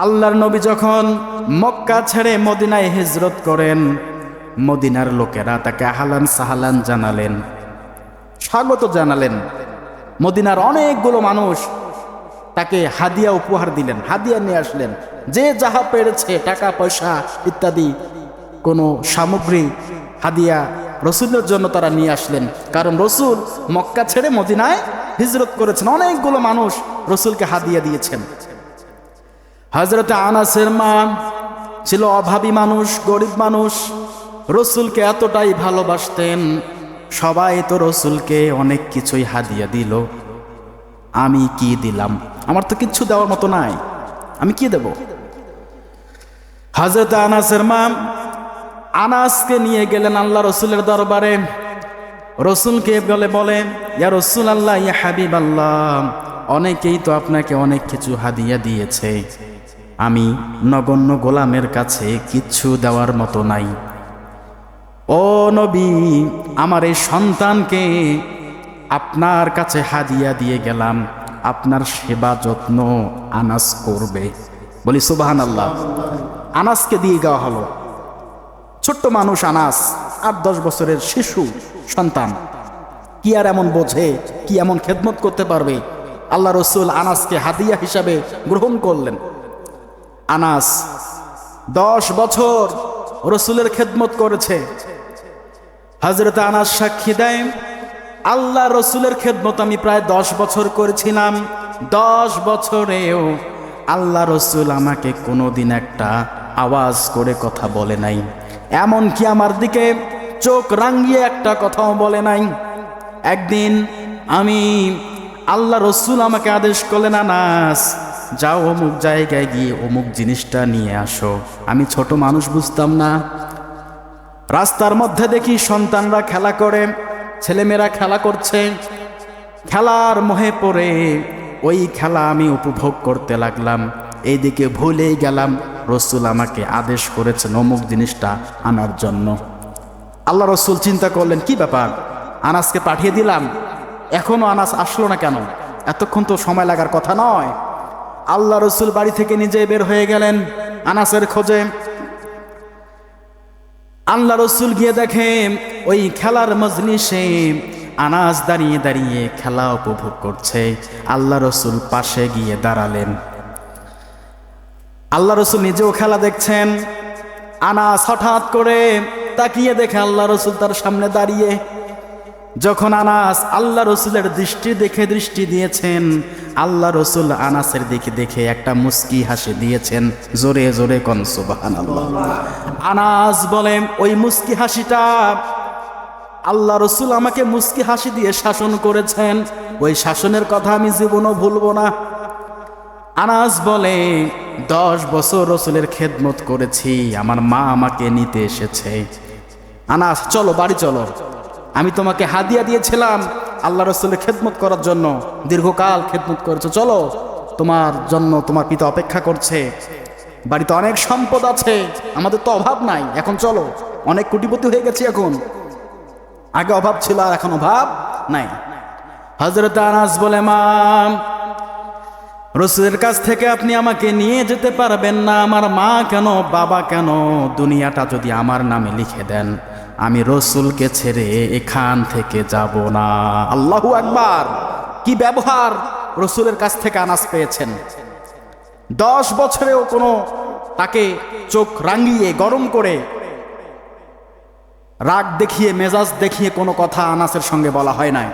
আল্লাহর নবী যখন মক্কা ছেড়ে মদিনায় হিজরত করেন, মদিনার লোকেরা তাকে আহলান সাহলান জানালেন, স্বাগত জানালেন। মদিনার অনেকগুলো মানুষ তাকে হাদিয়া উপহার দিলেন, হাদিয়া নিয়ে আসলেন। যে যাহা পেরেছে টাকা পয়সা ইত্যাদি কোনো সামগ্রী হাদিয়া রসুলের জন্য তারা নিয়ে আসলেন। কারণ রসুল মক্কা ছেড়ে মদিনায় হিজরত করেছেন, অনেকগুলো মানুষ রসুলকে হাদিয়া দিয়েছেন। হযরত আনাসের মা ছিল অভাবী মানুষ, গরিব মানুষ, রসুলকে এতটাই ভালোবাসতেন। সবাই তো রসুলকে অনেক কিছুই হাদিয়া দিল, আমি কি দিলাম? আমার তো কিচ্ছু দেওয়ার মতো নাই, আমি কি দেব? হযরত আনাসের মা আনাসকে নিয়ে গেলেন আল্লাহ রসুলের দরবারে। রসুলকে বলে ইয়া রাসূলুল্লাহ, ইয়া হাবিবাল্লাহ, অনেকেই তো আপনাকে অনেক কিছু হাদিয়া দিয়েছে, আমি নগণ্য গোলামের কাছে কিচ্ছু দেওয়ার মতো নাই। ও নবী, আমার এই সন্তানকে আপনার কাছে হাদিয়া দিয়ে গেলাম, আপনার সেবা যত্ন আনাস করবে। বলি সুবহানাল্লাহ। আনাসকে দিয়ে দেওয়া হলো। ছোট্ট মানুষ আনাস, ৮-১০ বছরের শিশু সন্তান, কি আর এমন বোঝে, কি এমন খেদমত করতে পারবে? আল্লাহ রসুল আনাসকে হাদিয়া হিসাবে গ্রহণ করলেন। আনাস ১০ বছর রসুলের খেদমত করেছে। হযরত আনাস সাক্ষী দেয়, আল্লাহ রসুলের খেদমত আমি প্রায় ১০ বছর করেছিলাম। ১০ বছরেও আল্লাহ রসুল আমাকে কোনোদিন একটা আওয়াজ করে কথা বলে নাই, এমনকি আমার দিকে চোখ রাঙিয়ে একটা কথাও বলে নাই। একদিন আমি আল্লাহ রসুল আমাকে আদেশ করলেন, আনাস যাও অমুক জায়গায় গিয়ে অমুক জিনিসটা নিয়ে আসো। আমি ছোট মানুষ, বুঝতাম না। রাস্তার মধ্যে দেখি সন্তানরা খেলা করে, ছেলেমেয়েরা খেলা করছে। খেলার মোহে পড়ে ওই খেলা আমি উপভোগ করতে লাগলাম। এইদিকে ভুলেই গেলাম রসুল আমাকে আদেশ করেছেন অমুক জিনিসটা আনার জন্য। আল্লাহ রসুল চিন্তা করলেন, কি ব্যাপার, আনাসকে পাঠিয়ে দিলাম, এখনো আনাস আসলো না কেন? এতক্ষণ তো সময় লাগার কথা নয়। আল্লাহ রসুল বাড়ি থেকে নিজে বের হয়ে গেলেন আনাসের খোঁজে। আল্লাহ রসুল গিয়ে দেখে ওই খেলার মজলিসে আনাস দাঁড়িয়ে দাঁড়িয়ে খেলা উপভোগ করছে। আল্লাহ রসুল পাশে গিয়ে দাঁড়ালেন। আল্লাহ রসুল নিজেও খেলা দেখছেন। আনাস হঠাৎ করে তাকিয়ে দেখে আল্লাহ রসুল তার সামনে দাঁড়িয়ে। যখন আনাস আল্লাহ রসুলের দৃষ্টি দিয়েছেন, আল্লাহ রসুল আনাসের দিকে দেখে একটা মুস্কি হাসি দিয়েছেন। জোরে জোরে কোন সুবহানাল্লাহ। আনাস বলে, ওই মুস্কি হাসিটা, আল্লাহ রসুল আমাকে মুস্কি হাসি দিয়ে শাসন করেছেন, ওই শাসনের কথা আমি জীবনও ভুলবো না। আনাস বলে, 10 বছর রসুলের খেদমত করেছি, আমার মা আমাকে নিতে এসেছে। আনাস চলো, বাড়ি চলো, আমি তোমাকে হাদিয়া দিয়েছিলাম আল্লাহ রসুলের খেদমত করার জন্য, দীর্ঘকাল খেদমত করেছো, চলো, তোমার জন্য তোমার পিতা অপেক্ষা করছে, বাড়িতে অনেক সম্পদ আছে, আমাদের তো অভাব নাই, এখন চলো, অনেক কোটিপতি হয়ে গেছি এখন, আগে অভাব ছিল আর এখন অভাব নাই। হযরত আনাস বলে, মা, রসুলের কাছ থেকে আপনি আমাকে নিয়ে যেতে পারবেন না, আমার মা কেন বাবা কেন, দুনিয়াটা যদি আমার নামে লিখে দেন, আমি রসুলকে ছেড়ে এখান থেকে যাব না। আল্লাহু আকবার! কি ব্যবহার রসুলের কাছ থেকে আনাস পেয়েছেন। 10 বছরেও কোনো তাকে চোখ রাঙিয়ে গরম করে রাগ দেখিয়ে মেজাজ দেখিয়ে কোনো কথা আনাসের সঙ্গে বলা হয় নাই।